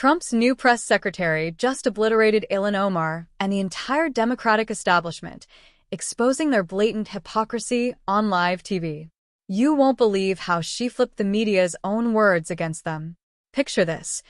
Trump's new press secretary just obliterated Ilhan Omar and the entire Democratic establishment, exposing their blatant hypocrisy on live TV. You won't believe how she flipped the media's own words against them. Picture this.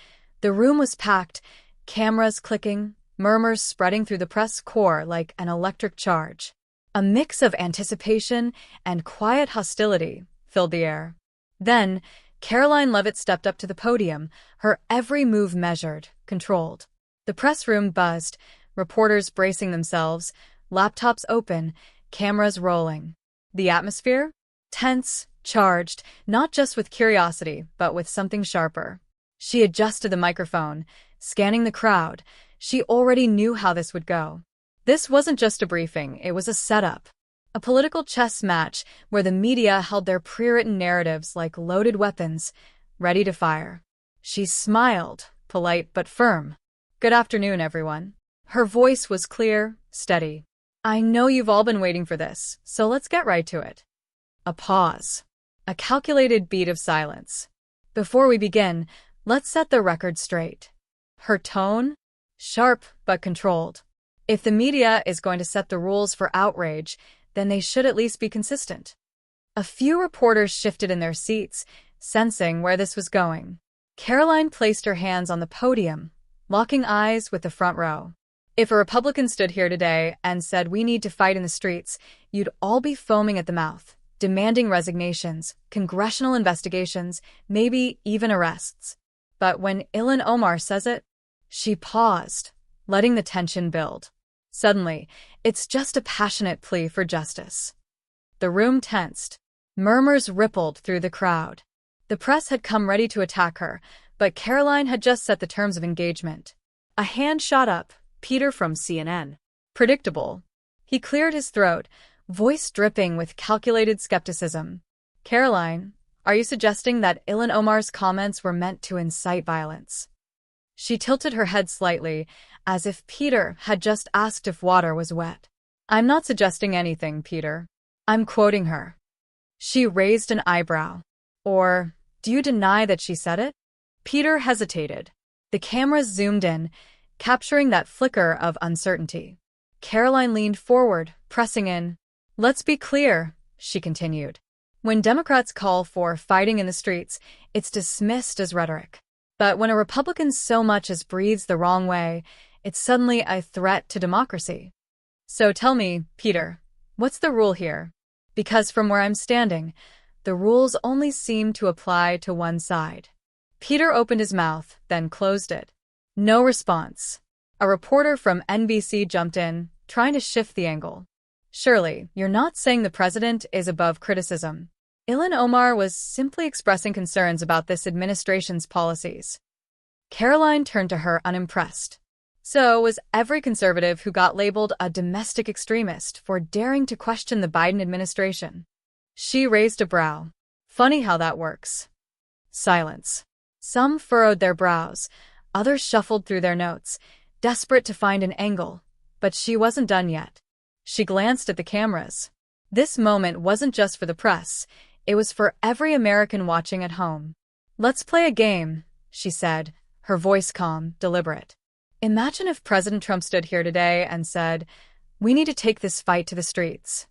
The room was packed, cameras clicking, murmurs spreading through the press corps like an electric charge. A mix of anticipation and quiet hostility filled the air. Then, Karoline Leavitt stepped up to the podium, her every move measured, controlled. The press room buzzed, reporters bracing themselves, laptops open, cameras rolling. The atmosphere? Tense, charged, not just with curiosity, but with something sharper. She adjusted the microphone, scanning the crowd. She already knew how this would go. This wasn't just a briefing, it was a setup. A political chess match where the media held their pre-written narratives like loaded weapons, ready to fire. She smiled, polite but firm. "Good afternoon, everyone." Her voice was clear, steady. "I know you've all been waiting for this, so let's get right to it." A pause. A calculated beat of silence. "Before we begin, let's set the record straight." Her tone? Sharp but controlled. If the media is going to set the rules for outrage, then they should at least be consistent. A few reporters shifted in their seats, sensing where this was going. Karoline placed her hands on the podium, locking eyes with the front row. "If a Republican stood here today and said we need to fight in the streets, you'd all be foaming at the mouth, demanding resignations, congressional investigations, maybe even arrests. But when Ilhan Omar says it," she paused, letting the tension build. Suddenly, it's just a passionate plea for justice. The room tensed. Murmurs rippled through the crowd. The press had come ready to attack her, but Karoline had just set the terms of engagement. A hand shot up, Peter from CNN. Predictable. He cleared his throat, voice dripping with calculated skepticism. "Karoline, are you suggesting that Ilhan Omar's comments were meant to incite violence?" She tilted her head slightly, as if Peter had just asked if water was wet. "I'm not suggesting anything, Peter. I'm quoting her." She raised an eyebrow. "Or, do you deny that she said it?" Peter hesitated. The cameras zoomed in, capturing that flicker of uncertainty. Karoline leaned forward, pressing in. "Let's be clear," she continued. "When Democrats call for fighting in the streets, it's dismissed as rhetoric. But when a Republican so much as breathes the wrong way, it's suddenly a threat to democracy. So tell me, Peter, what's the rule here? Because from where I'm standing, the rules only seem to apply to one side." Peter opened his mouth, then closed it. No response. A reporter from NBC jumped in, trying to shift the angle. "Surely, you're not saying the president is above criticism. Ilhan Omar was simply expressing concerns about this administration's policies." Karoline turned to her unimpressed. "So was every conservative who got labeled a domestic extremist for daring to question the Biden administration." She raised a brow. "Funny how that works." Silence. Some furrowed their brows, others shuffled through their notes, desperate to find an angle, but she wasn't done yet. She glanced at the cameras. This moment wasn't just for the press. It was for every American watching at home. "Let's play a game," she said, her voice calm, deliberate. "Imagine if President Trump stood here today and said, 'We need to take this fight to the streets.'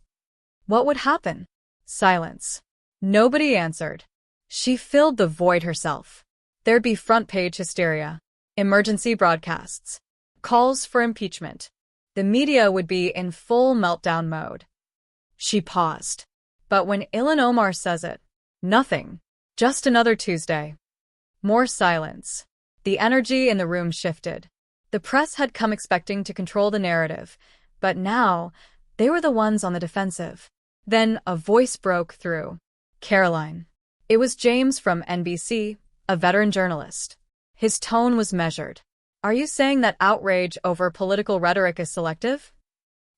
What would happen?" Silence. Nobody answered. She filled the void herself. There'd be front-page hysteria, emergency broadcasts, calls for impeachment. The media would be in full meltdown mode. She paused. But when Ilhan Omar says it, nothing. Just another Tuesday. More silence. The energy in the room shifted. The press had come expecting to control the narrative, but now they were the ones on the defensive. Then a voice broke through. "Karoline." It was James from NBC, a veteran journalist. His tone was measured. "Are you saying that outrage over political rhetoric is selective?"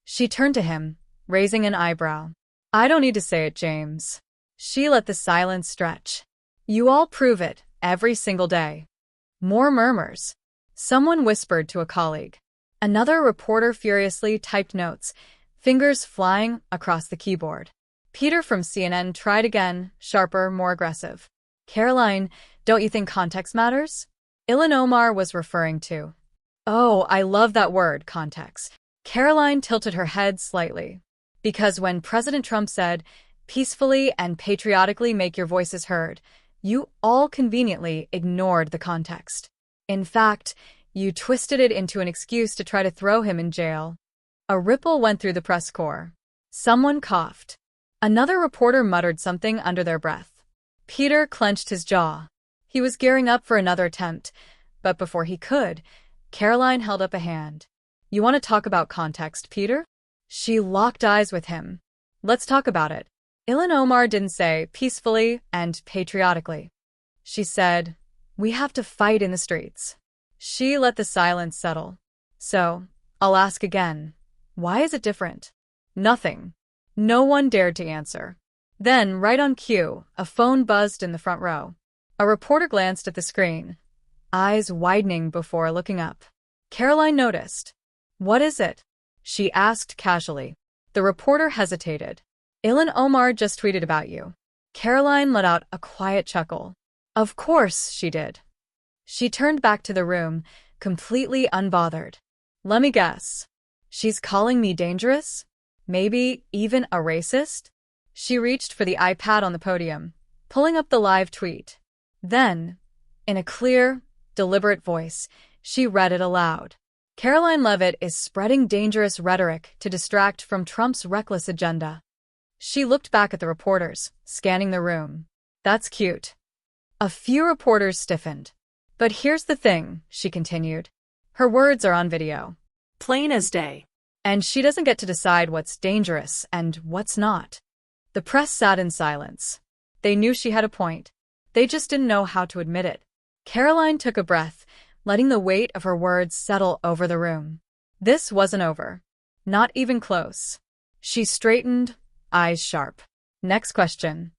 She turned to him, raising an eyebrow. "I don't need to say it, James." She let the silence stretch. "You all prove it, every single day." More murmurs. Someone whispered to a colleague. Another reporter furiously typed notes, fingers flying across the keyboard. Peter from CNN tried again, sharper, more aggressive. "Karoline, don't you think context matters? Ilhan Omar was referring to. Oh, I love that word, context. Karoline tilted her head slightly. Because when President Trump said, peacefully and patriotically make your voices heard, you all conveniently ignored the context. In fact, you twisted it into an excuse to try to throw him in jail. A ripple went through the press corps. Someone coughed. Another reporter muttered something under their breath. Peter clenched his jaw. He was gearing up for another attempt, but before he could, Karoline held up a hand. You want to talk about context, Peter? She locked eyes with him. Let's talk about it. Ilhan Omar didn't say peacefully and patriotically. She said, we have to fight in the streets. She let the silence settle. So, I'll ask again. Why is it different? Nothing. No one dared to answer. Then, right on cue, a phone buzzed in the front row. A reporter glanced at the screen, eyes widening before looking up. Karoline noticed. What is it? She asked casually. The reporter hesitated. Ilhan Omar just tweeted about you. Karoline let out a quiet chuckle. Of course she did. She turned back to the room, completely unbothered. Let me guess. She's calling me dangerous? Maybe even a racist? She reached for the iPad on the podium, pulling up the live tweet. Then, in a clear, deliberate voice, she read it aloud. Karoline Leavitt is spreading dangerous rhetoric to distract from Trump's reckless agenda. She looked back at the reporters, scanning the room. That's cute. A few reporters stiffened. But here's the thing, she continued. Her words are on video. Plain as day. And she doesn't get to decide what's dangerous and what's not. The press sat in silence. They knew she had a point. They just didn't know how to admit it. Karoline took a breath, letting the weight of her words settle over the room. This wasn't over. Not even close. She straightened, eyes sharp. Next question.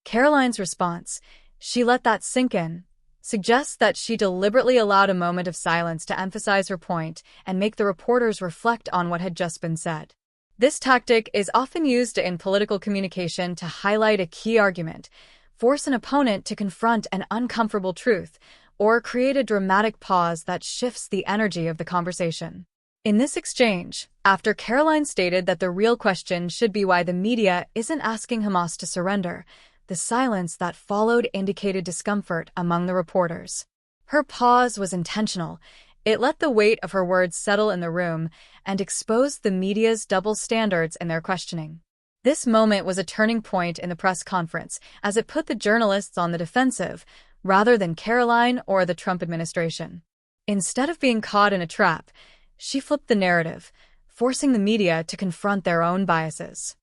Karoline's response, she let that sink in, suggests that she deliberately allowed a moment of silence to emphasize her point and make the reporters reflect on what had just been said. This tactic is often used in political communication to highlight a key argument, force an opponent to confront an uncomfortable truth, or create a dramatic pause that shifts the energy of the conversation. In this exchange, after Karoline stated that the real question should be why the media isn't asking Hamas to surrender, the silence that followed indicated discomfort among the reporters. Her pause was intentional. It let the weight of her words settle in the room and exposed the media's double standards in their questioning. This moment was a turning point in the press conference, as it put the journalists on the defensive, rather than Karoline or the Trump administration. Instead of being caught in a trap, she flipped the narrative, forcing the media to confront their own biases.